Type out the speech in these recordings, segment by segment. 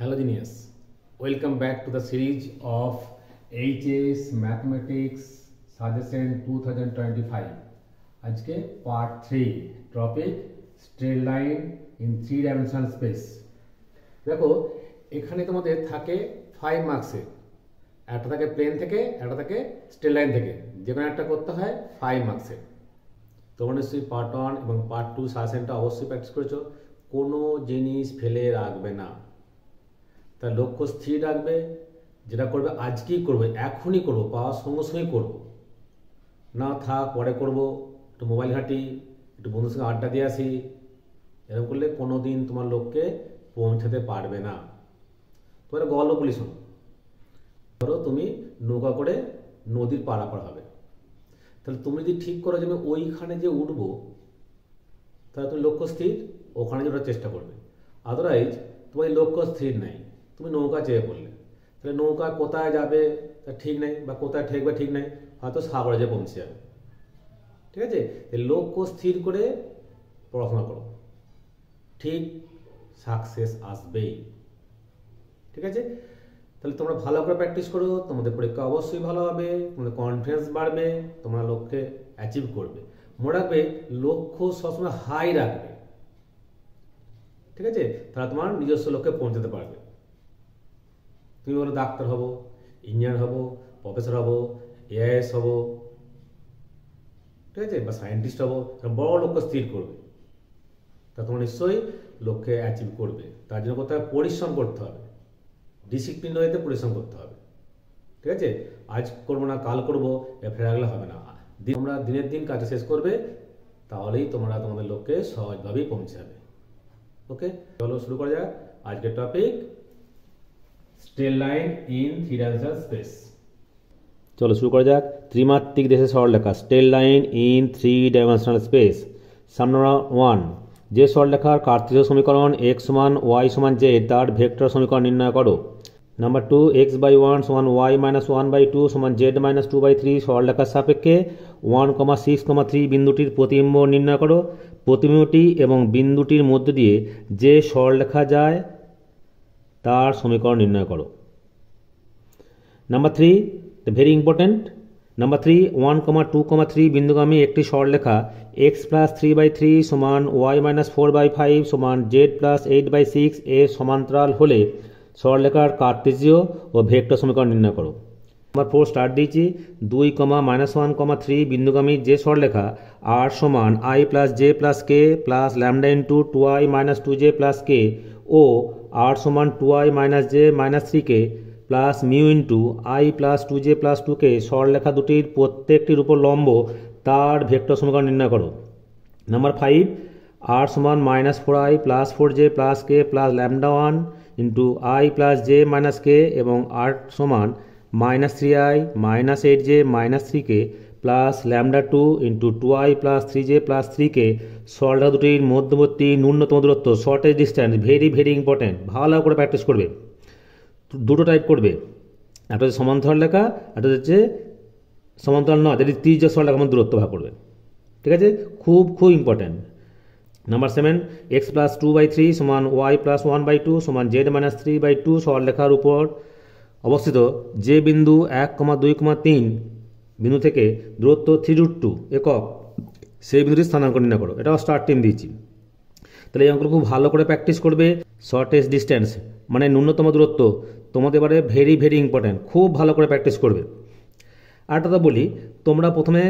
Hello Genius, welcome back to the series of HS Mathematics Suggestion 2025. আজকে part 3 topic straight line in 3 dimensional space. দেখো এখানে তোমাদের থাকে 5 মার্কসের, একটা থাকে প্লেন থেকে, একটা থাকে স্ট্রেট লাইন থেকে, যে কোনো একটা করতে হয় 5 মার্কসের। তোমরা নিশ্চয়ই পার্ট 1 এবং পার্ট 2 সাজেশনটা অবশ্যই প্র্যাকটিস করেছো। কোনো জিনিস ফেলে রাখবে না, তার লক্ষ্য স্থির রাখবে। যেটা করবে আজকেই করবে, এখনই করবো, পাওয়ার সঙ্গে সঙ্গেই করবো, না থাক পরে করবো, একটু মোবাইল ঘাঁটি, একটু বন্ধুর সঙ্গে আড্ডা দিয়ে আসি, এরকম করলে কোনো দিন তোমার লক্ষ্যে পৌঁছাতে পারবে না। তোমার গল্প বলি শোনো। ধরো তুমি নৌকা করে নদীর পারাপার হবে, তাহলে তুমি যদি ঠিক করো যে আমি ওইখানে যে উঠবো, তাহলে তুমি লক্ষ্য স্থির, ওখানে যে ওঠার চেষ্টা করবে। আদারওয়াইজ তোমার লক্ষ্য স্থির নাই, তুমি নৌকা চেয়ে পড়লে, তাহলে নৌকা কোথায় যাবে তা ঠিক নেই, বা কোথায় ঠেকবে ঠিক নেই, হয়তো সাগরে যে পৌঁছে যাবে। ঠিক আছে, লক্ষ্য স্থির করে পড়াশোনা করো, ঠিক সাকসেস আসবেই। ঠিক আছে, তাহলে তোমরা ভালো করে প্র্যাকটিস করো, তোমাদের পরীক্ষা অবশ্যই ভালো হবে, তোমাদের কনফিডেন্স বাড়বে, তোমরা লক্ষ্যে অ্যাচিভ করবে। মনে রাখবে লক্ষ্য সবসময় হাই রাখবে। ঠিক আছে, তাহলে তোমার নিজস্ব লক্ষ্যে পৌঁছাতে পারবে। তুমি বলো ডাক্তার হব, ইঞ্জিনিয়ার হব, প্রফেসর হব, এআইএস হব, ঠিক আছে, বা সায়েন্টিস্ট হব, বড় লক্ষ্য স্থির করবে, তা তোমার নিশ্চয়ই লক্ষ্যে অ্যাচিভ করবে। তার জন্য করতে হবে পরিশ্রম করতে হবে, ডিসিপ্লিন হইতে পরিশ্রম করতে হবে। ঠিক আছে, আজ করবো না কাল করবো ফেরে রাখলে হবে না। তোমরা দিনের দিন কাজটা শেষ করবে, তাহলেই তোমরা তোমাদের লক্ষ্যে সহজভাবেই পৌঁছাবে। ওকে, চলো শুরু করা যাক আজকের topic straight line in 3 dimensional space. চলো শুরু করা যাক। ত্রিমাত্রিক দেশে সরলরেখা straight line in 3 dimensional space. Some number 1, যে সরলরেখার কার্তেশীয় সমীকরণ x সমান y সমান z তার ভেক্টর সমীকরণ নির্ণয় করো। নাম্বার 2, x/1 সমান y - 1/2 সমান z - 2/3 সরলরেখার সাপেক্ষে 1,6,3 বিন্দুটির প্রতিবিম্ব নির্ণয় করো। প্রতিবিম্বটি এবং বিন্দুটির মধ্য দিয়ে যে সরলরেখা যায় তার সমীকরণ নির্ণয় করো। Number 3, very important. নাম্বার 3, 1,2,3 বিন্দুগামী একটি সরলরেখা x + 3/3 সমান y - 4/5 সমান z + 8/6 এর সমান্তরাল হলে সরলরেখার কার্তেশীয় ও ভেক্টর সমীকরণ নির্ণয় করো। নাম্বার 4 স্টার্ট দিয়েছি। 2,-1,3 বিন্দুগামী যে সরলরেখা r সমান i + j + k + λ * 2i - 2j + k O r সমান 2i - j - 3k plus mu into i + 2j + 2k সরলরেখা দুটির প্রত্যেকটির উপর লম্ব তার ভেক্টর সমীকরণ নির্ণয় করো। নাম্বার 5, r সমান -4i + 4j + k + λ1 into i + j - k এবং r সমান -3i - 8j - 3k plus λ2 into 2i + 3j + 3k সরলরেখা দুটির মধ্যবর্তী ন্যূনতম দূরত্ব, shortage distance, very very important. ভালো করে প্র্যাকটিস করবে। দুটো টাইপ করবে, একটা হচ্ছে সমান্তরাল রেখা, একটা হচ্ছে সমান্তরাল নয়, যেটি ত্রিজ্যা সরলরেখার দূরত্ব ভাগ করবে। ঠিক আছে, খুব খুব ইম্পর্টেন্ট। নাম্বার 7, x + 2/3 সমান y + 1/2 সমান z - 3/2 সরলরেখার উপর অবস্থিত যে বিন্দু 1,2,3 বিন্দু থেকে দূরত্ব 3√2 একক, সেই বিন্দুটির স্থানাঙ্ক নির্ণয় করো। এটাও স্টার্ট টাইম দিয়েছি। তাহলে এই অঙ্কটা খুব ভালো করে প্র্যাকটিস করবে। শর্টেজ ডিস্ট্যান্স মানে ন্যূনতম দূরত্ব তোমাদের এবারে ভেরি ভেরি ইম্পর্ট্যান্ট, খুব ভালো করে প্র্যাকটিস করবে। আরেকটা কথা বলি, তোমরা প্রথমে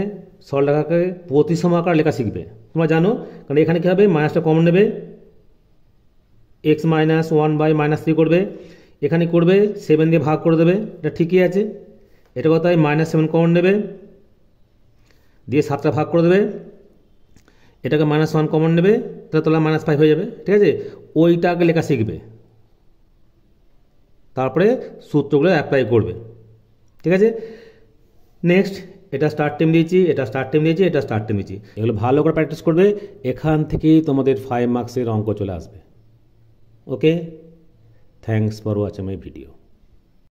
সরলরেখাকে প্রতিসম আকার লেখা শিখবে। তোমরা জানো, কারণ এখানে কী হবে, মাইনাসটা কমন নেবে, x - 1/-3 করবে, এখানে করবে 7 দিয়ে ভাগ করে দেবে, এটা ঠিকই আছে। এটা কথায় -7 কমন নেবে, দিয়ে 7টা ভাগ করে দেবে, এটাকে -1 কমন নেবে, তাহলে তোলা -5 হয়ে যাবে। ঠিক আছে, ওইটাকে লেখা শিখবে, তারপরে সূত্রগুলো অ্যাপ্লাই করবে। ঠিক আছে, নেক্সট এটা স্টার্ট টাইম দিয়েছি, এটা স্টার্ট টাইম দিয়েছি, এটা স্টার্ট টাইম দিয়েছি। এগুলো ভালো করে প্র্যাকটিস করবে, এখান থেকেই তোমাদের 5 মার্কসের অঙ্ক চলে আসবে। Okay, thanks for watching my video.